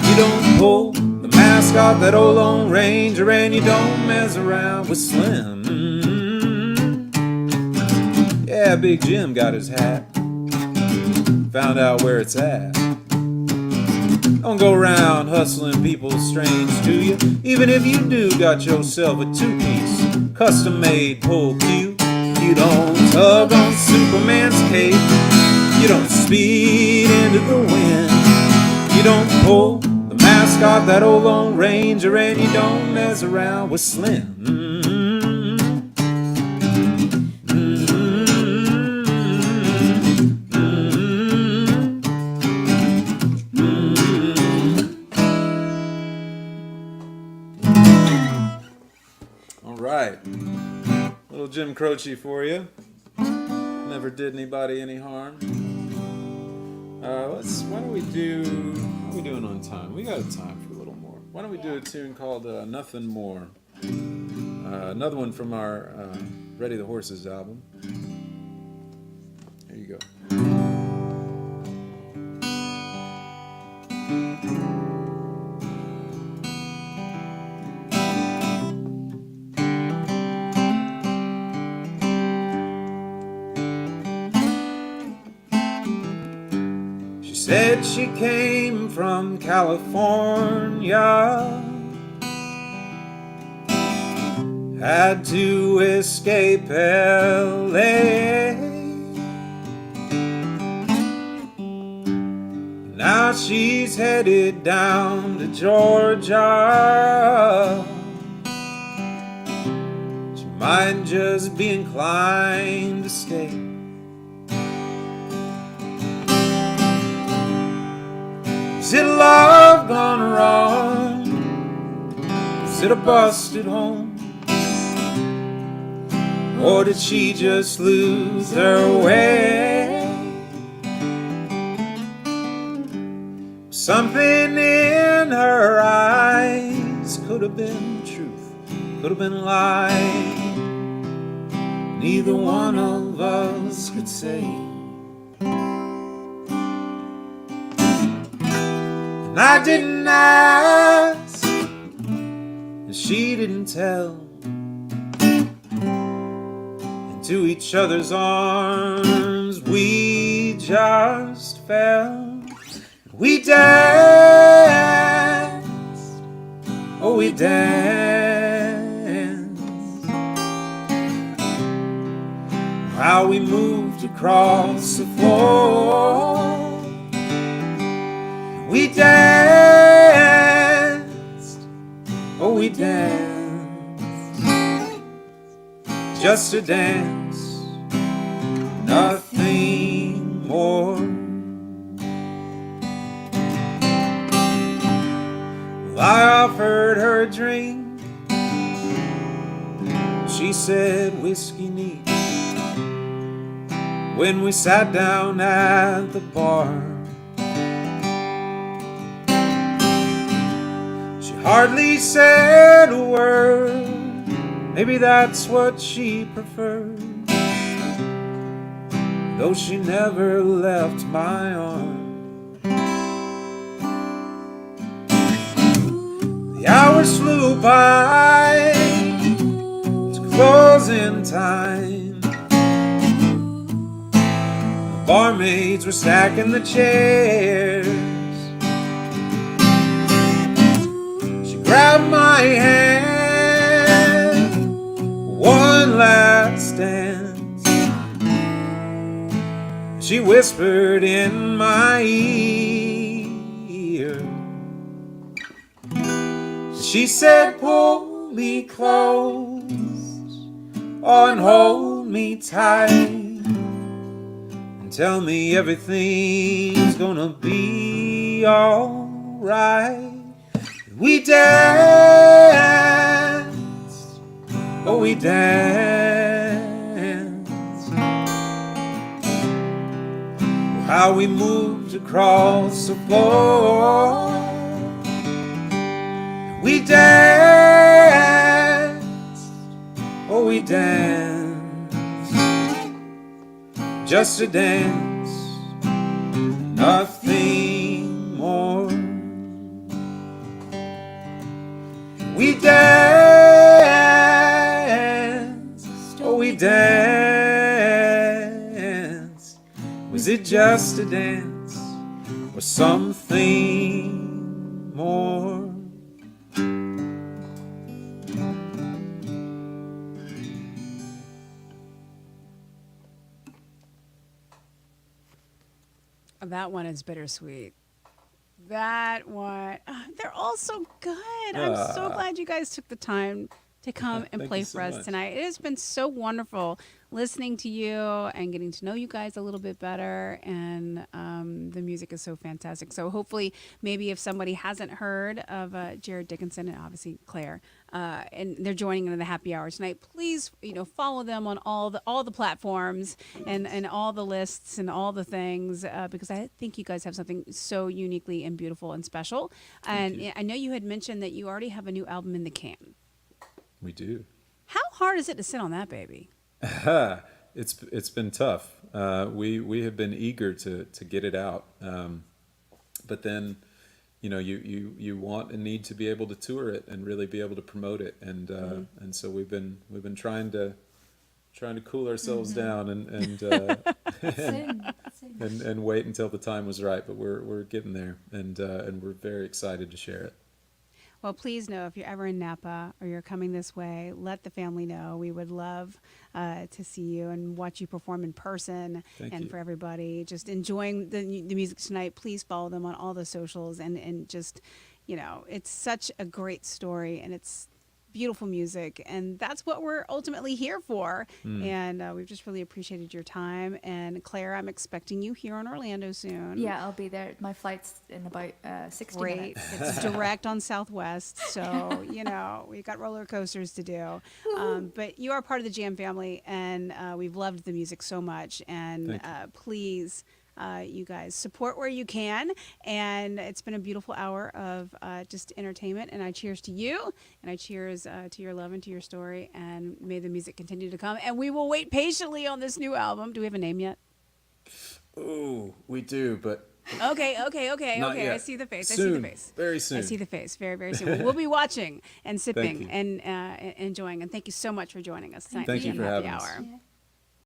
[SPEAKER 2] you don't pull the mask off that old Lone Ranger, and you don't mess around with Slim. Yeah, Big Jim got his hat, found out where it's at. Don't go around hustling people strange to you, even if you do got yourself a two-piece, custom-made pole cue. You don't tug on Superman's cape, you don't speed into the wind, you don't pull the mask off that old Lone Ranger, and you don't mess around with Slim. All right. Little Jim Croce for you. Never did anybody any harm. Why don't we do? How are we doing on time? We got time for a little more. Why don't we do a tune called "Nothing More"? Another one from our Ready the Horses album. Here you go. Said she came from California, had to escape LA. Now she's headed down to Georgia. She might just be inclined to stay. Is it love gone wrong? Is it a busted home? Or did she just lose her way? Something in her eyes could have been truth, could have been lie. Neither one of us could say. I didn't ask, and she didn't tell. Into each other's arms we just fell. We danced, oh we danced. How we moved across the floor. We danced, oh we danced, just to dance, nothing more. Well, I offered her a drink, she said whiskey neat. When we sat down at the bar, hardly said a word, maybe that's what she preferred. Though she never left my arms, hours flew by, it's closing time. The barmaids were stacking the chairs. She grabbed my hand, one last dance. She whispered in my ear. She said, pull me close, oh, and hold me tight, and tell me everything's gonna be alright. We danced, oh, we danced. How we moved across the floor. We danced, oh, we danced, just a dance, nothing more. We danced, oh, we danced. Was it just a dance or something more?
[SPEAKER 1] That one is bittersweet. That one, they're all so good. I'm so glad you guys took the time to come and
[SPEAKER 2] Thank
[SPEAKER 1] play
[SPEAKER 2] you
[SPEAKER 1] for
[SPEAKER 2] so
[SPEAKER 1] us
[SPEAKER 2] much.
[SPEAKER 1] tonight. It has been so wonderful listening to you and getting to know you guys a little bit better. And the music is so fantastic. So hopefully, maybe if somebody hasn't heard of Jarrod Dickenson and obviously Claire, and they're joining in the happy hour tonight, please follow them on all the platforms and all the lists and all the things because I think you guys have something so uniquely and beautiful and special. And I know you had mentioned that you already have a new album in the can.
[SPEAKER 2] We do.
[SPEAKER 1] How hard is it to sit on that baby?
[SPEAKER 2] It's been tough. We have been eager to get it out, but then you want and need to be able to tour it and really be able to promote it, and so we've been trying to cool ourselves down and and wait until the time was right. But we're getting there, and we're very excited to share it.
[SPEAKER 1] Well, please know if you're ever in Napa or you're coming this way, let the family know. We would love to see you and watch you perform in person.
[SPEAKER 2] Thank
[SPEAKER 1] and
[SPEAKER 2] you.
[SPEAKER 1] for everybody just enjoying the music tonight, please follow them on all the socials and just, it's such a great story and it's beautiful music, and that's what we're ultimately here for. And we've just really appreciated your time. And Claire, I'm expecting you here in Orlando soon.
[SPEAKER 3] Yeah, I'll be there. My flight's in about 60
[SPEAKER 1] Great.
[SPEAKER 3] minutes.
[SPEAKER 1] It's direct on Southwest, so we've got roller coasters to do. But you are part of the Jam family, and we've loved the music so much. And please, you guys support where you can. And it's been a beautiful hour of just entertainment. And I cheers to you, and I cheers to your love and to your story. And may the music continue to come. And we will wait patiently on this new album. Do we have a name yet?
[SPEAKER 2] Ooh, we do, but
[SPEAKER 1] Okay.
[SPEAKER 2] Not yet.
[SPEAKER 1] I see the face.
[SPEAKER 2] Soon.
[SPEAKER 1] I see the face.
[SPEAKER 2] Very soon.
[SPEAKER 1] I see the face. Very, very soon. We'll be watching and sipping
[SPEAKER 2] you.
[SPEAKER 1] and enjoying. And thank you so much for joining us tonight.
[SPEAKER 2] Thank you
[SPEAKER 1] on
[SPEAKER 2] for
[SPEAKER 1] Happy
[SPEAKER 2] having us.
[SPEAKER 1] Hour.
[SPEAKER 3] Yeah.